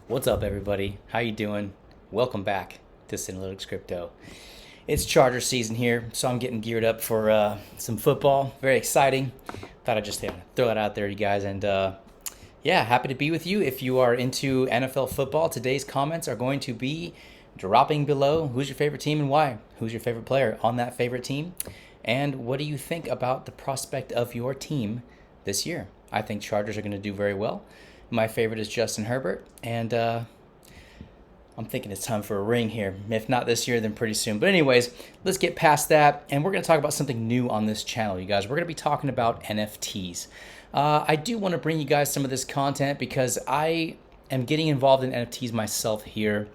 What's up, everybody? How you doing? Welcome back to Synalytics Crypto. It's Charger season here, so I'm getting geared up for some football. Very exciting. Thought I'd just throw it out there, you guys, and yeah, happy to be with you. If you are into NFL football, today's comments are going to be dropping below. Who's your favorite team and why? Who's your favorite player on that favorite team? And what do you think about the prospect of your team this year? I think Chargers are going to do very well. My favorite is Justin Herbert, and I'm thinking it's time for a ring here. If not this year, then pretty soon. But anyways, let's get past that, and we're going to talk about something new on this channel, you guys. We're going to be talking about NFTs. I do want to bring you guys some of this content because I am getting involved in NFTs myself here.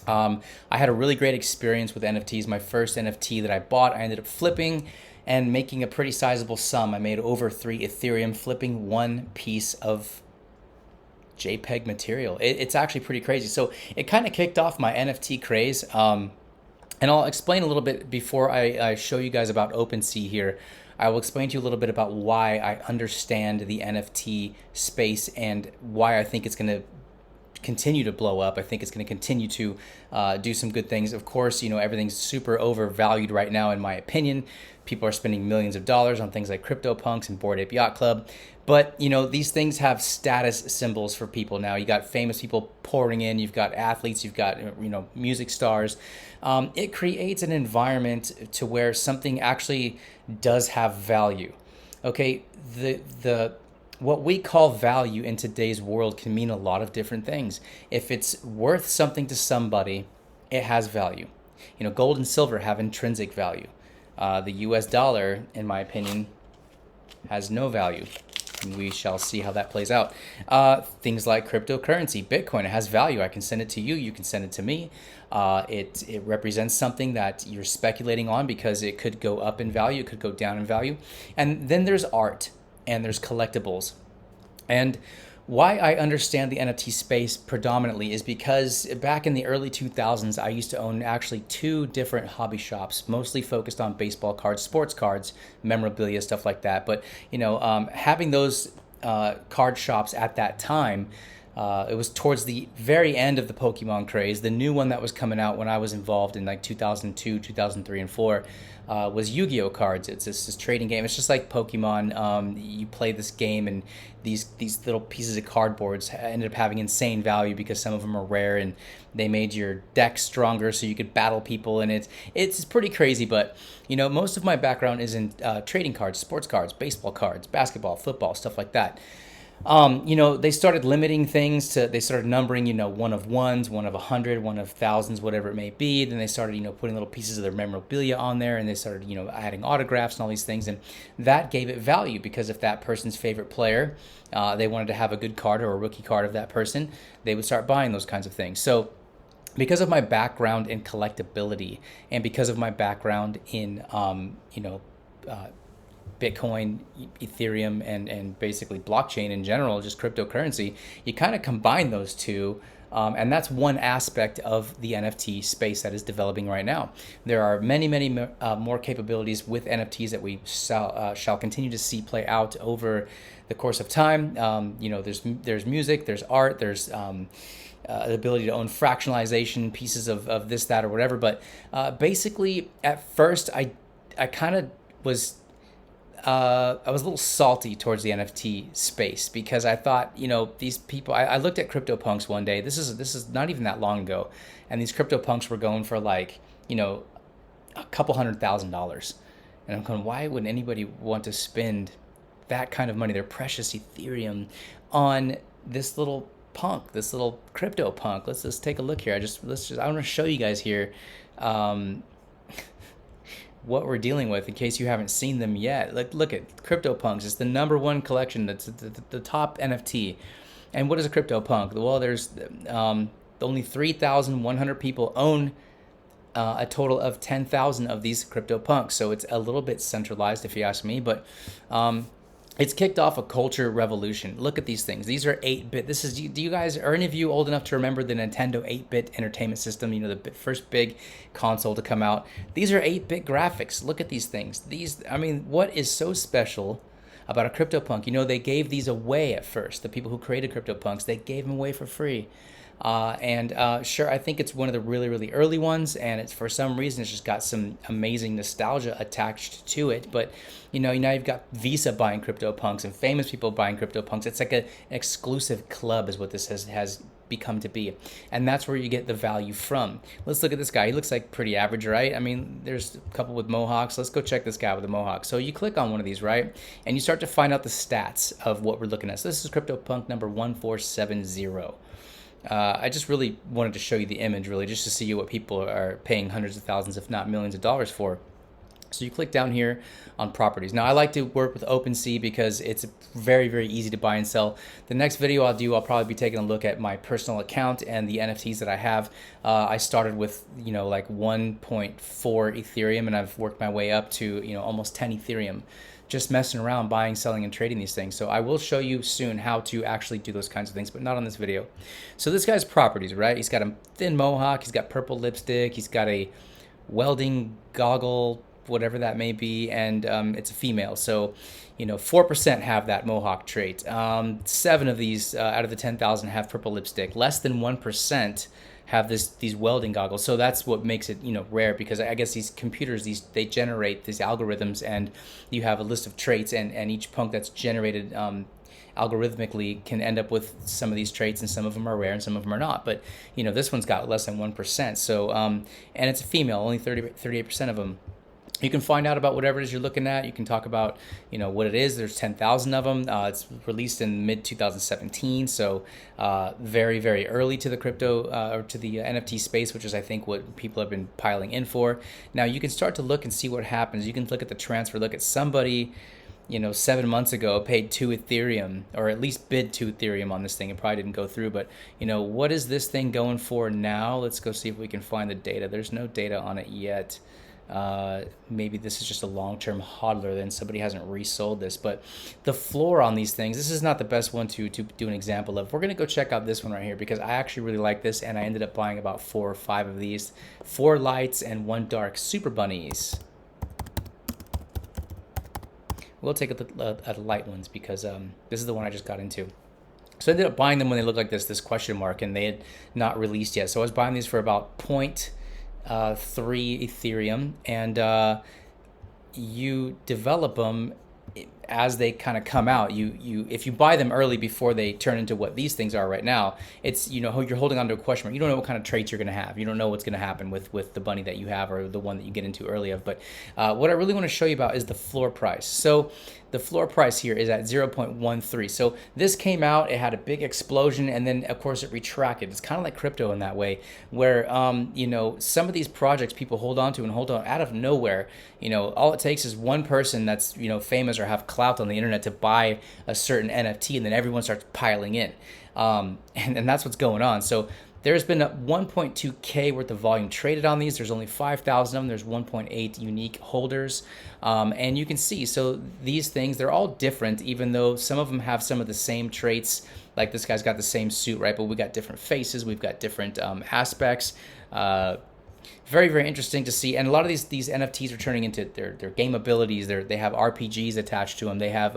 I had a really great experience with NFTs. My first NFT that I bought, I ended up flipping and making a pretty sizable sum. I made over 3 Ethereum flipping one piece of JPEG material. It's actually pretty crazy. So it kind of kicked off my NFT craze. And I'll explain a little bit before I show you guys about Opensea here. I will explain to you a little bit about why I understand the NFT space and why I think it's going to continue to blow up. I think it's going to continue to do some good things. Of course, you know, everything's super overvalued right now, in my opinion. People are spending millions of dollars on things like CryptoPunks and Bored Ape Yacht Club. But, you know, these things have status symbols for people now. You got famous people pouring in. You've got athletes. You've got, you know, music stars. It creates an environment to where something actually does have value. Okay, the what we call value in today's world can mean a lot of different things. If it's worth something to somebody, it has value. You know, gold and silver have intrinsic value. The US dollar, in my opinion, has no value. And we shall see how that plays out. Things like cryptocurrency, Bitcoin, it has value. I can send it to you. You can send it to me. It represents something that you're speculating on because it could go up in value. It could go down in value. And then there's art and there's collectibles. And why I understand the NFT space predominantly is because back in the early 2000s, I used to own actually 2 different hobby shops, mostly focused on baseball cards, sports cards, memorabilia, stuff like that. But, you know, having those card shops at that time, it was towards the very end of the Pokemon craze. The new one that was coming out when I was involved in like 2002, 2003, and 4 was Yu-Gi-Oh cards. It's this trading game. It's just like Pokemon. You play this game, and these little pieces of cardboards ended up having insane value because some of them are rare, and they made your deck stronger so you could battle people. And it's pretty crazy. But you know, most of my background is in trading cards, sports cards, baseball cards, basketball, football, stuff like that. You know, they started limiting things they started numbering, you know, 1 of 1s, 1 of 100, 1 of thousands, whatever it may be. Then they started, you know, putting little pieces of their memorabilia on there, and they started, you know, adding autographs and all these things. And that gave it value because if that person's favorite player, they wanted to have a good card or a rookie card of that person, they would start buying those kinds of things. So because of my background in collectability and because of my background in, you know, Bitcoin, Ethereum, and basically blockchain in general, just cryptocurrency, you kind of combine those two. And that's one aspect of the NFT space that is developing right now. There are many, many more capabilities with NFTs that we shall continue to see play out over the course of time. You know, there's music, there's art, there's the ability to own fractionalization, pieces of this, that, or whatever. But basically, at first, I kind of was I was a little salty towards the NFT space because I thought, you know, these people. I looked at CryptoPunks one day. This is not even that long ago, and these CryptoPunks were going for like, you know, a couple $100,000, and I'm going, why would anybody want to spend that kind of money, their precious Ethereum, on this little punk, this little CryptoPunk? Let's just take a look here. I want to show you guys here. What we're dealing with in case you haven't seen them yet. Like, look at CryptoPunks. It's the #1 collection. That's the top NFT. And what is a CryptoPunk? Well, there's only 3,100 people own a total of 10,000 of these CryptoPunks. So it's a little bit centralized if you ask me, but it's kicked off a culture revolution. Look at these things. These are 8-bit. Do you guys, are any of you old enough to remember the Nintendo 8-bit entertainment system? You know, the first big console to come out. These are 8-bit graphics. Look at these things. I mean, what is so special about a CryptoPunk? You know, they gave these away at first. The people who created CryptoPunks, they gave them away for free. Sure, I think it's one of the really, really early ones, and it's for some reason it's just got some amazing nostalgia attached to it. But now you've got Visa buying CryptoPunks and famous people buying CryptoPunks. It's like an exclusive club, is what this has become to be, and that's where you get the value from. Let's look at this guy. He looks like pretty average, right? I mean, there's a couple with mohawks. Let's go check this guy with a mohawk. So you click on one of these, right, and you start to find out the stats of what we're looking at. So this is CryptoPunk number 1470. I just really wanted to show you the image, really, just to see what people are paying hundreds of thousands, if not millions of dollars for. So you click down here on properties. Now I like to work with Opensea because it's very, very easy to buy and sell. The next video I'll probably be taking a look at my personal account and the NFTs that I have. I started with, like 1.4 Ethereum, and I've worked my way up to, almost 10 Ethereum. Just messing around, buying, selling, and trading these things. So I will show you soon how to actually do those kinds of things, but not on this video. So this guy's properties, right? He's got a thin mohawk, he's got purple lipstick, he's got a welding goggle, whatever that may be, and it's a female. So 4% have that mohawk trait. 7 of these out of the 10,000 have purple lipstick. Less than 1% have these welding goggles. So that's what makes it rare, because I guess these computers, they generate these algorithms, and you have a list of traits, and each punk that's generated algorithmically can end up with some of these traits, and some of them are rare and some of them are not. But this one's got less than 1%. So and it's a female, only 38% of them. You can find out about whatever it is you're looking at. You can talk about, what it is. There's 10,000 of them. It's released in mid-2017, so very, very early to the crypto or to the NFT space, which is, I think, what people have been piling in for. Now, you can start to look and see what happens. You can look at the transfer. Look at somebody, 7 months ago paid 2 Ethereum, or at least bid 2 Ethereum on this thing. It probably didn't go through, but, what is this thing going for now? Let's go see if we can find the data. There's no data on it yet. Maybe this is just a long-term hodler, then somebody hasn't resold this. But the floor on these things, this is not the best one to do an example of. We're going to go check out this one right here, because I actually really like this, and I ended up buying about 4 or 5 of these. 4 lights and 1 dark super bunnies. We'll take a look at the light ones, because this is the one I just got into. So I ended up buying them when they looked like this question mark, and they had not released yet. So I was buying these for about 0.3 Ethereum, and you develop them as they kind of come out. If you buy them early before they turn into what these things are right now, it's you're holding on to a question mark. You don't know what kind of traits you're going to have. You don't know what's going to happen with the bunny that you have, or the one that you get into early of. But what I really want to show you about is the floor price. So the floor price here is at 0.13. So this came out, it had a big explosion, and then of course it retracted. It's kind of like crypto in that way, where some of these projects people hold on to and hold on out of nowhere. All it takes is one person that's famous or have clout on the internet to buy a certain NFT, and then everyone starts piling in, and that's what's going on. So there's been a 1.2K worth of volume traded on these. There's only 5,000 of them. There's 1.8 unique holders. And you can see, so these things, they're all different, even though some of them have some of the same traits. Like this guy's got the same suit, right? But we got different faces. We've got different aspects. Very, very interesting to see. And a lot of these NFTs are turning into their game abilities. They have RPGs attached to them. They have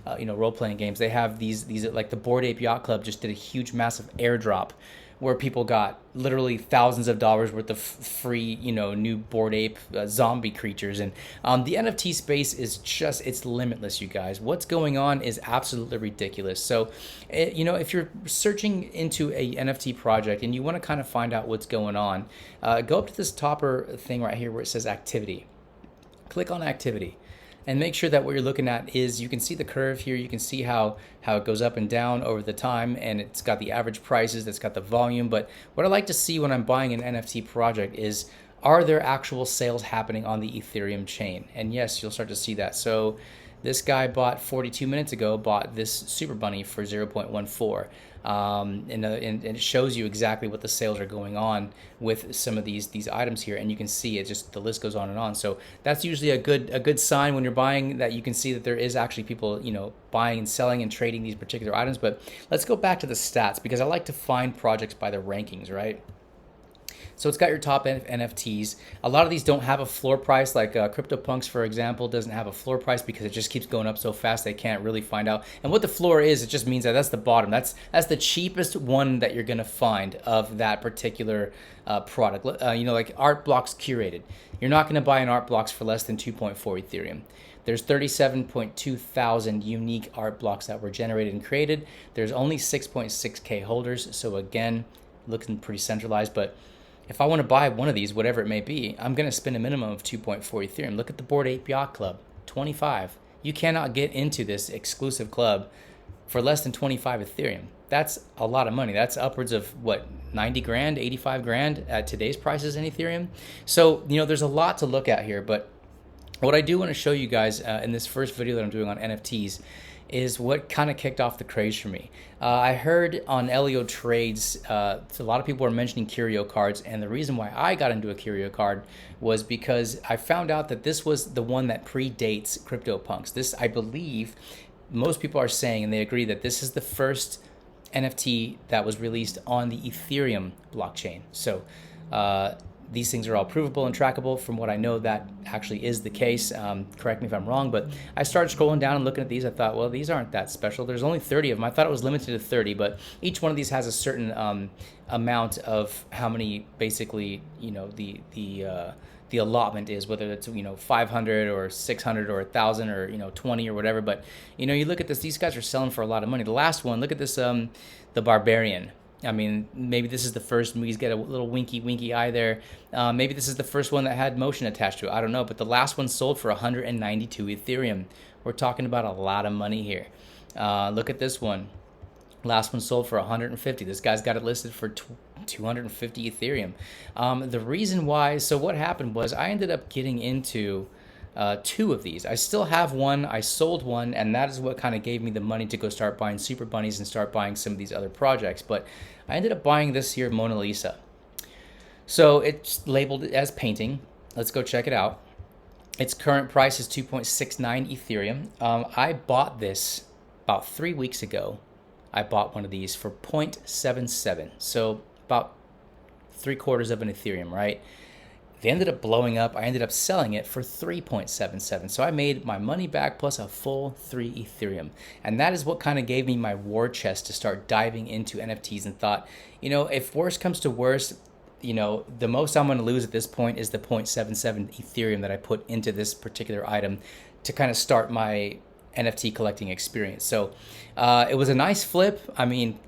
role-playing games. They have these like the Bored Ape Yacht Club just did a huge, massive airdrop, where people got literally thousands of dollars worth of free, new Bored Ape zombie creatures. And the NFT space is it's limitless, you guys. What's going on is absolutely ridiculous. So, if you're searching into a NFT project and you want to kind of find out what's going on, go up to this topper thing right here where it says activity. Click on activity. And make sure that what you're looking at is, you can see the curve here. You can see how it goes up and down over the time, and it's got the average prices, it's got the volume. But what I like to see when I'm buying an NFT project is, are there actual sales happening on the Ethereum chain? And yes, you'll start to see that. So this guy bought 42 minutes ago, bought this Super Bunny for 0.14. And it shows you exactly what the sales are going on with some of these items here, and you can see it just, the list goes on and on. So that's usually a good sign when you're buying, that you can see that there is actually people buying and selling and trading these particular items. But let's go back to the stats, because I like to find projects by the rankings, right? So it's got your top NFTs. A lot of these don't have a floor price, like CryptoPunks, for example, doesn't have a floor price because it just keeps going up so fast they can't really find out. And what the floor is, it just means that that's the bottom. That's the cheapest one that you're gonna find of that particular product. Like Art Blocks Curated. You're not gonna buy an Art Blocks for less than 2.4 Ethereum. There's 37.2 thousand unique art blocks that were generated and created. There's only 6.6K holders. So again, looking pretty centralized, but if I want to buy one of these, whatever it may be, I'm going to spend a minimum of 2.4 Ethereum. Look at the Bored Ape Yacht Club, 25. You cannot get into this exclusive club for less than 25 Ethereum. That's a lot of money. That's upwards of 90 grand, 85 grand at today's prices in Ethereum. So, there's a lot to look at here, but what I do want to show you guys in this first video that I'm doing on NFTs is what kind of kicked off the craze for me. I heard on Elio Trades, a lot of people were mentioning Curio cards, and the reason why I got into a Curio card was because I found out that this was the one that predates CryptoPunks. This, I believe, most people are saying, and they agree, that this is the first NFT that was released on the Ethereum blockchain. So these things are all provable and trackable. From what I know, that actually is the case. Correct me if I'm wrong, but I started scrolling down and looking at these. I thought, well, these aren't that special. There's only 30 of them. I thought it was limited to 30, but each one of these has a certain amount of how many, basically, the allotment is, whether it's 500 or 600 or 1,000 or 20 or whatever. But you look at this; these guys are selling for a lot of money. The last one, look at this, the Barbarian. I mean, maybe this is the first. He's got a little winky eye there. Maybe this is the first one that had motion attached to it. I don't know. But the last one sold for 192 Ethereum. We're talking about a lot of money here. Look at this one. Last one sold for 150. This guy's got it listed for 250 Ethereum. The reason why, so what happened was I ended up getting into two of these. I still have one. I sold one, and that is what kind of gave me the money to go start buying Super Bunnies and start buying some of these other projects. But I ended up buying this here Mona Lisa. So it's labeled as painting. Let's go check it out. Its current price is 2.69 Ethereum. I bought this about 3 weeks ago. I bought one of these for 0.77, so about 3/4 of an Ethereum, right? They ended up blowing up. I ended up selling it for 3.77. So I made my money back plus a full 3 Ethereum. And that is what kind of gave me my war chest to start diving into NFTs, and thought, if worse comes to worse, the most I'm going to lose at this point is the 0.77 Ethereum that I put into this particular item to kind of start my NFT collecting experience. So it was a nice flip. I mean,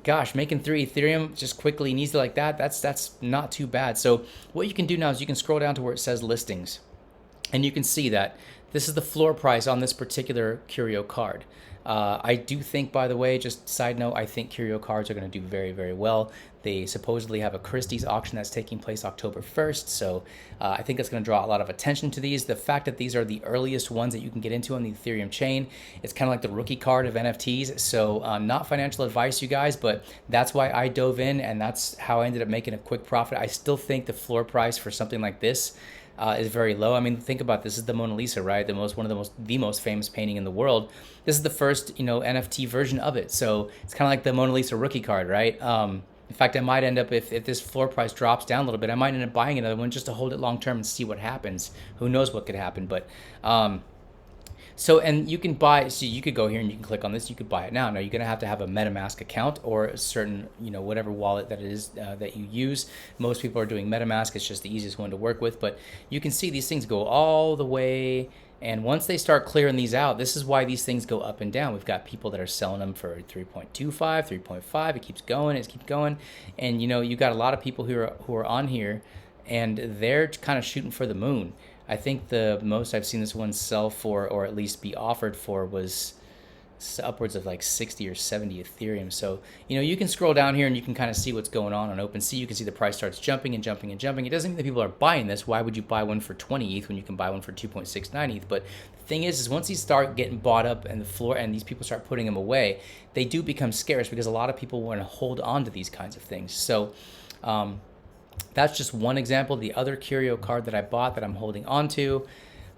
gosh, making 3 Ethereum just quickly and easy like that, that's not too bad. So what you can do now is you can scroll down to where it says listings, and you can see that this is the floor price on this particular Curio card. I do think, by the way, just side note, I think Curio cards are going to do very, very well. They supposedly have a Christie's auction that's taking place October 1st, so I think that's going to draw a lot of attention to these. The fact that these are the earliest ones that you can get into on the Ethereum chain, it's kind of like the rookie card of NFTs. So not financial advice, you guys, but that's why I dove in, and that's how I ended up making a quick profit. I still think the floor price for something like this is very low. I mean, think about this. This is the Mona Lisa, right? The most famous painting in the world. This is the first, NFT version of it. So it's kind of like the Mona Lisa rookie card, right? In fact, I might end up, if this floor price drops down a little bit, I might end up buying another one just to hold it long term and see what happens. Who knows what could happen? But and you can buy, so you could go here and you can click on this, you could buy it now. Now you're going to have a MetaMask account or a certain, whatever wallet that it is that you use. Most people are doing MetaMask. It's just the easiest one to work with, but you can see these things go all the way. And once they start clearing these out, this is why these things go up and down. We've got people that are selling them for 3.25, 3.5. It keeps going. And, you got a lot of people who are on here, and they're kind of shooting for the moon. I think the most I've seen this one sell for, or at least be offered for, was upwards of like 60 or 70 Ethereum. So, you can scroll down here and you can kind of see what's going on Opensea. You can see the price starts jumping and jumping and jumping. It doesn't mean that people are buying this. Why would you buy one for 20 ETH when you can buy one for 2.69 ETH? But the thing is once these start getting bought up and the floor, and these people start putting them away, they do become scarce because a lot of people want to hold on to these kinds of things. So, that's just one example. The other Curio card that I bought that I'm holding on to,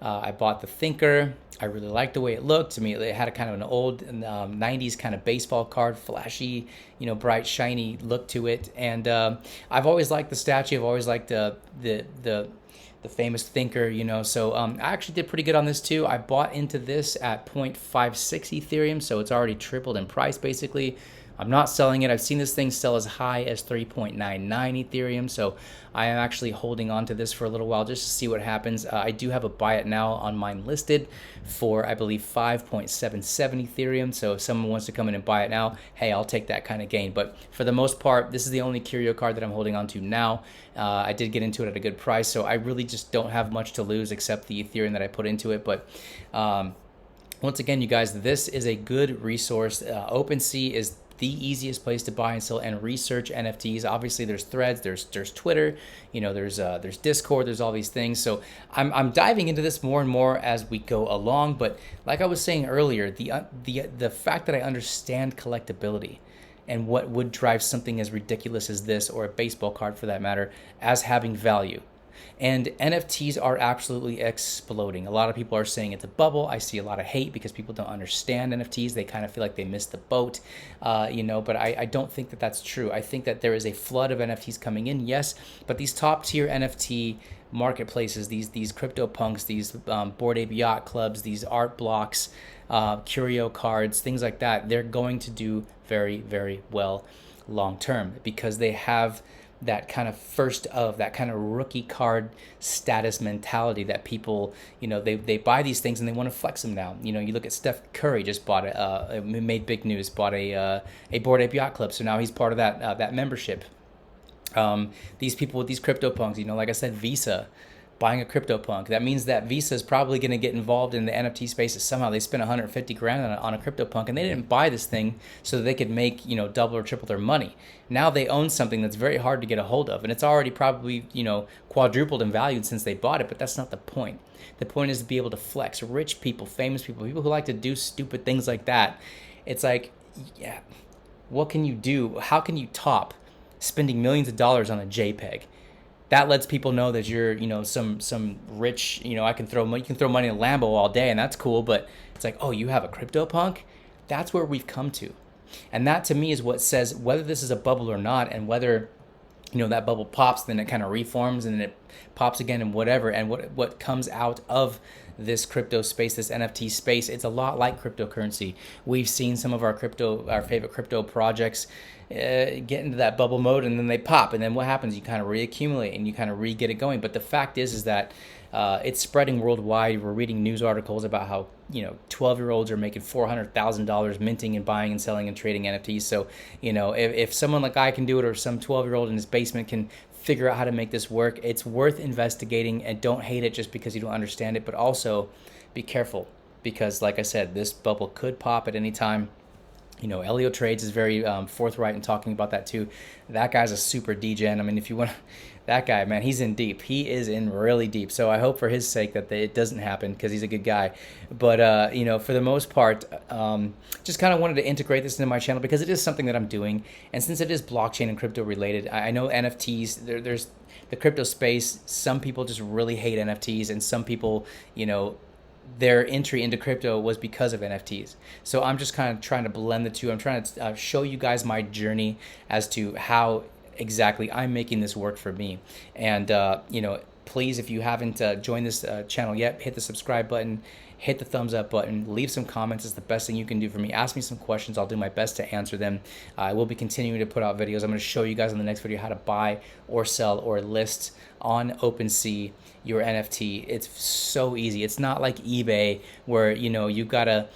I bought the Thinker. I really liked the way it looked. To me, it had a kind of an old 90s kind of baseball card, flashy, bright, shiny look to it. And I've always liked the statue. I've always liked the famous Thinker, So I actually did pretty good on this too. I bought into this at 0.56 Ethereum, so it's already tripled in price basically. I'm not selling it. I've seen this thing sell as high as 3.99 Ethereum, so I am actually holding on to this for a little while just to see what happens. I do have a buy it now on mine listed for, I believe, 5.77 Ethereum, so if someone wants to come in and buy it now, hey, I'll take that kind of gain. But for the most part, this is the only Curio card that I'm holding on to now. I did get into it at a good price, so I really just don't have much to lose except the Ethereum that I put into it. But once again, you guys, this is a good resource. OpenSea is the easiest place to buy and sell and research NFTs. Obviously, there's Threads, there's Twitter, there's Discord, there's all these things. So I'm diving into this more and more as we go along. But like I was saying earlier, the fact that I understand collectability and what would drive something as ridiculous as this, or a baseball card for that matter, as having value. And NFTs are absolutely exploding. A lot of people are saying it's a bubble. I see a lot of hate because people don't understand NFTs. They kind of feel like they missed the boat, but I don't think that that's true. I think that there is a flood of NFTs coming in, yes, but these top tier NFT marketplaces, these crypto punks, these Bored Ape Yacht Clubs, these art blocks, Curio cards, things like that, they're going to do very, very well long term because they have that kind of rookie card status mentality that people, they buy these things and they want to flex them now. You look at Steph Curry just bought made big news, bought a Bored Ape Yacht Club, so now he's part of that membership. These people with these crypto punks, like I said, Visa buying a crypto punk. That means that Visa is probably going to get involved in the NFT space. Somehow they spent 150 grand on a crypto punk, and they didn't buy this thing so that they could make double or triple their money. Now they own something that's very hard to get a hold of, and it's already probably quadrupled in value since they bought it. But that's not the point. The point is to be able to flex. Rich people, famous people who like to do stupid things like that. It's like, yeah, what can you do? How can you top spending millions of dollars on a JPEG? That lets people know that you're, some rich, you can throw money in a Lambo all day, and that's cool. But it's like, oh, you have a crypto punk? That's where we've come to. And that to me is what says whether this is a bubble or not, and whether, that bubble pops, then it kind of reforms, and then it pops again and whatever. And what comes out of this crypto space, this NFT space, it's a lot like cryptocurrency. We've seen some of our favorite crypto projects get into that bubble mode, and then they pop, and then what happens? You kind of reaccumulate and you kind of re-get it going. But the fact is that it's spreading worldwide. We're reading news articles about how 12-year-olds are making $400,000 minting and buying and selling and trading NFTs. So if someone like I can do it, or some 12-year-old in his basement can figure out how to make this work, it's worth investigating. And don't hate it just because you don't understand it, but also be careful, because like I said, this bubble could pop at any time. Elio Trades is very forthright in talking about that too. That guy's a super degen. I mean, if you want, that guy, man, he's in deep. He is in really deep. So I hope for his sake that it doesn't happen, because he's a good guy. But, for the most part, just kind of wanted to integrate this into my channel because it is something that I'm doing. And since it is blockchain and crypto related, I know NFTs, there's the crypto space. Some people just really hate NFTs, and some people, their entry into crypto was because of NFTs. So I'm just kind of trying to blend the two. I'm trying to show you guys my journey as to how exactly I'm making this work for me. And, please, if you haven't joined this channel yet, hit the subscribe button, hit the thumbs up button, leave some comments. It's the best thing you can do for me. Ask me some questions. I'll do my best to answer them. I will be continuing to put out videos. I'm going to show you guys in the next video how to buy or sell or list on OpenSea your NFT. It's so easy. It's not like eBay where, you gotta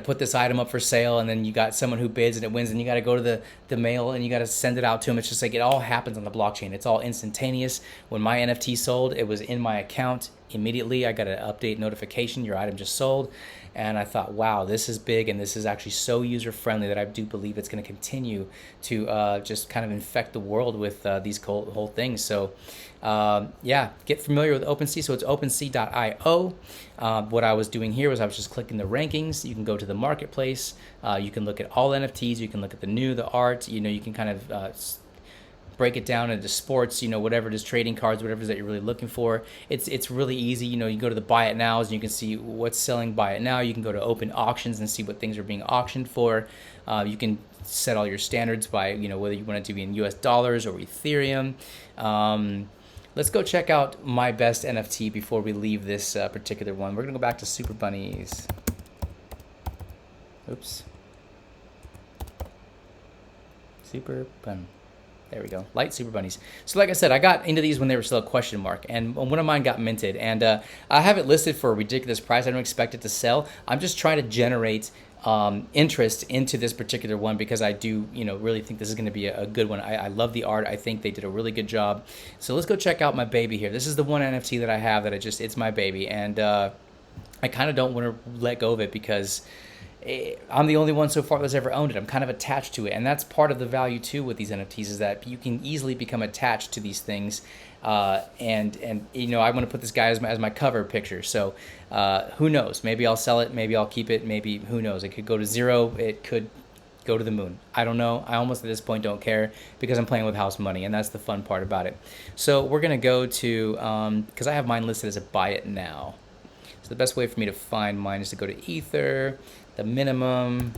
put this item up for sale, and then you got someone who bids and it wins, and you got to go to the mail and you got to send it out to them. It's just like it all happens on the blockchain. It's all instantaneous. When my NFT sold, it was in my account immediately. I got an update notification, your item just sold. And I thought, wow, this is big, and this is actually so user-friendly that I do believe it's going to continue to just kind of infect the world with these whole things. So, get familiar with OpenSea. So it's opensea.io. What I was doing here was I was just clicking the rankings. You can go to the marketplace. You can look at all NFTs. You can look at the new, the art. You can kind of break it down into sports, whatever it is, trading cards, whatever it is that you're really looking for. It's really easy. You go to the buy it nows and you can see what's selling, buy it now. You can go to open auctions and see what things are being auctioned for. You can set all your standards by, whether you want it to be in US dollars or Ethereum. Let's go check out my best NFT before we leave this particular one. We're going to go back to Super Bunnies. Oops. Super Bunny. There we go. Light Super Bunnies. So like I said, I got into these when they were still a question mark, and one of mine got minted, and I have it listed for a ridiculous price. I don't expect it to sell. I'm just trying to generate interest into this particular one because I do, really think this is going to be a good one. I love the art. I think they did a really good job. So let's go check out my baby here. This is the one NFT that I have that it's my baby, and I kind of don't want to let go of it because I'm the only one so far that's ever owned it. I'm kind of attached to it, and that's part of the value too with these NFTs is that you can easily become attached to these things. And I want to put this guy as my cover picture. So who knows? Maybe I'll sell it. Maybe I'll keep it. Maybe who knows? It could go to zero. It could go to the moon. I don't know. I almost at this point don't care because I'm playing with house money, and that's the fun part about it. So we're gonna go to because I have mine listed as a buy it now. So the best way for me to find mine is to go to Ether. The minimum,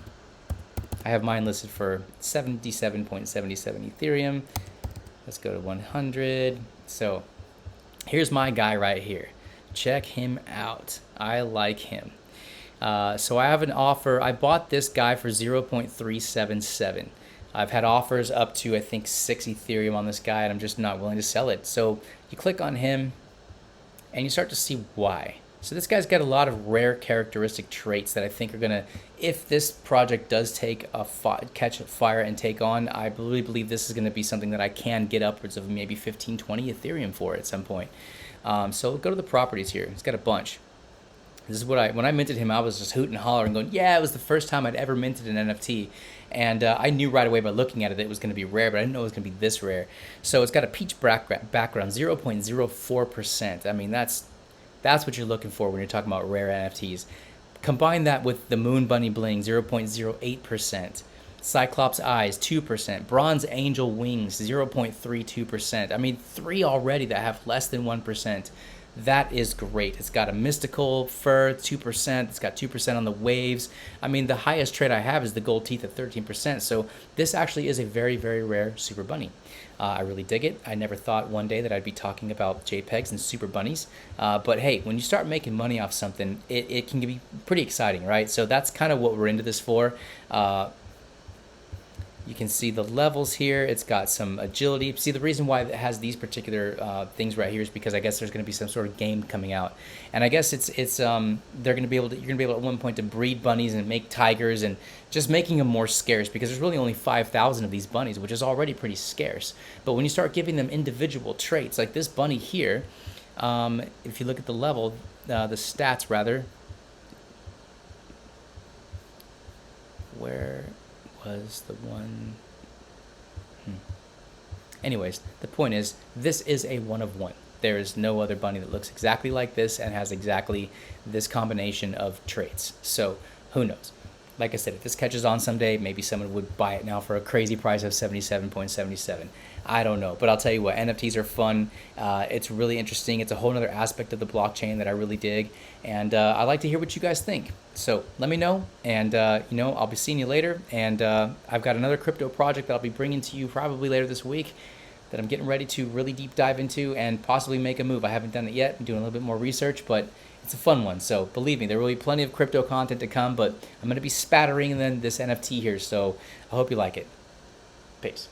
I have mine listed for 77.77 Ethereum. Let's go to 100. So here's my guy right here. Check him out. I like him. So I have an offer. I bought this guy for 0.377. I've had offers up to, I think, 6 Ethereum on this guy, and I'm just not willing to sell it. So you click on him, and you start to see why. So this guy's got a lot of rare characteristic traits that I think are going to, if this project does catch fire and take on, I really believe this is going to be something that I can get upwards of maybe 15, 20 Ethereum for at some point. So go to the properties here. He's got a bunch. This is when I minted him, I was just hooting and hollering going, yeah, it was the first time I'd ever minted an NFT. And I knew right away by looking at it that it was going to be rare, but I didn't know it was going to be this rare. So it's got a peach background, 0.04%. I mean, that's what you're looking for when you're talking about rare NFTs. Combine that with the Moon Bunny Bling, 0.08%. Cyclops Eyes, 2%. Bronze Angel Wings, 0.32%. I mean, 3 already that have less than 1%. That is great. It's got a mystical fur, 2%. It's got 2% on the waves. I mean, the highest trait I have is the gold teeth at 13%. So this actually is a very, very rare Super Bunny. I really dig it. I never thought one day that I'd be talking about JPEGs and Super Bunnies. But hey, when you start making money off something, it can be pretty exciting, right? So that's kind of what we're into this for. You can see the levels here. It's got some agility. See, the reason why it has these particular things right here is because I guess there's going to be some sort of game coming out, and I guess they're going to be able to. You're going to be able at one point to breed bunnies and make tigers and just making them more scarce because there's really only 5,000 of these bunnies, which is already pretty scarce. But when you start giving them individual traits, like this bunny here, if you look at the level, the stats rather, where was the one? Anyways, the point is, this is a one of one. There is no other bunny that looks exactly like this and has exactly this combination of traits. So who knows? Like I said, if this catches on someday, maybe someone would buy it now for a crazy price of 77.77. I don't know, but I'll tell you what, NFTs are fun. It's really interesting. It's a whole other aspect of the blockchain that I really dig, and I'd like to hear what you guys think. So let me know, and I'll be seeing you later. And I've got another crypto project that I'll be bringing to you probably later this week that I'm getting ready to really deep dive into and possibly make a move. I haven't done it yet. I'm doing a little bit more research, but it's a fun one. So believe me, there will be plenty of crypto content to come, but I'm going to be spattering in this NFT here. So I hope you like it. Peace.